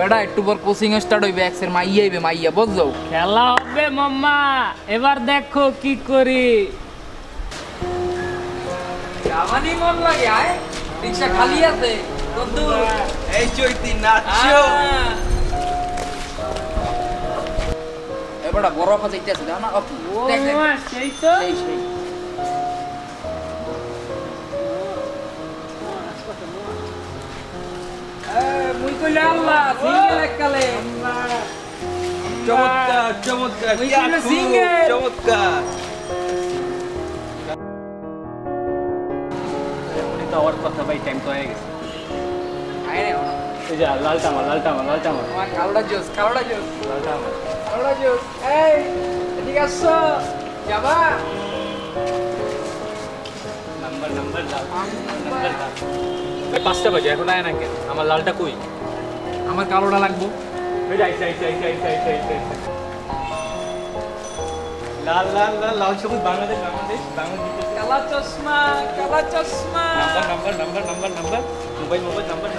বেটা একটু পর কোচিং স্টার্ট হইবে এক্সের মাইয়া আইবে মাইয়া বুঝছো খেলা হবে মাম্মা এবার দেখো কি করি জামানি মন লাগে আয় রিকশা খালি আছে বন্ধু এই চৈতি নাচো এ বেটা বরফ যাইতেছে দাও না ওকে ও দেখ দেখ মামা সেই তো সেই মুই কইলে আল্লাহ সিঙ্গেল এককালে চমৎকার চমৎকার ওই কি ছিল আঁকু, সিঙ্গেল। চমৎকার আমার কথা ভাই টাইম তো হয়ে গেছে আয় রে এই যে লালটা আমার আমার কালোটা জোস লালটা আমার এই এদিকে আসো যাবা নাম্বার দাও নাম্বার দাও 5টা বাজে এখন আয় না কেন আমার লালটা কই আমার কালোটা লাগবো এই যাই লাল লাল লাল লাল সবুজ বাংলাদেশ কালা চশমা নাম্বার মোবাইল নাম্বার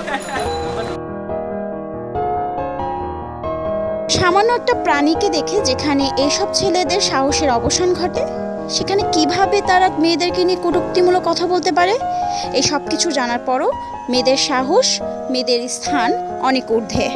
সামান্য একটা প্রাণীকে দেখে যেখানে এইসব ছেলেদের সাহসের অবসান ঘটে সেখানে কিভাবে তারা মেয়েদেরকে নিয়ে কটূক্তিমূলক কথা বলতে পারে এই সব কিছু জানার পরও মেয়েদের সাহস মেয়েদের স্থান অনেক ঊর্ধ্বে।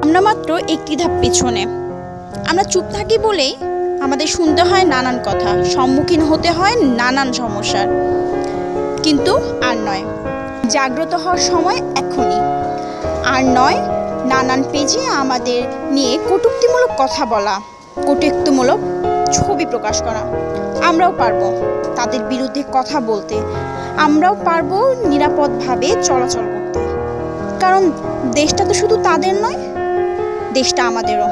আমরা মাত্র একটি ধাপ পিছনে আমরা চুপ থাকি বলেই আমাদের শুনতে হয় নানান কথা সম্মুখীন হতে হয় নানান সমস্যার কিন্তু আর নয় জাগ্রত হওয়ার সময় এখনই আর নয় নানান পেজে আমাদের নিয়ে কটূক্তিমূলক কথা বলা কটূক্তিমূলক ছবি প্রকাশ করা আমরাও পারবো তাদের বিরুদ্ধে কথা বলতে আমরাও পারবো নিরাপদভাবে চলাচল করতে কারণ দেশটা তো শুধু তাদের নয় দেশটা আমাদেরও।